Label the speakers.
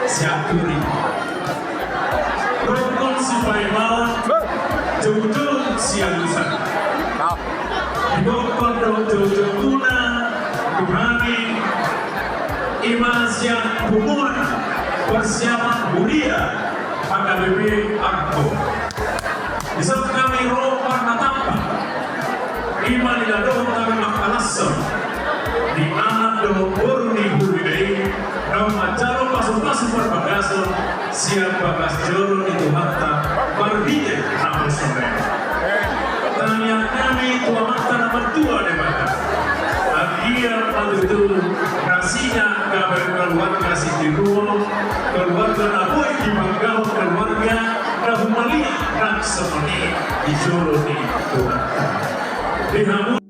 Speaker 1: Siapuri Rukun Sifaimal Jauh-jauh sialusan Ibokon jauh-jauh kuna Tuhani Imasya hubungan persiapan mulia AKBP Arko bisa kami rohkan natapa iman ila doh kami makalasam di mana doh burni hubidai doh macaro pasuk-pasuk berbagaso siap bagas joro itu hatta barbide namun sampai tanya kami tua mata nomor 2 di mana agia itu kasihnya kabar keluarga Siti Ruo keluarga Naboy di Manggao keluarga Nahumalia dan semani di Jolo di Tuhan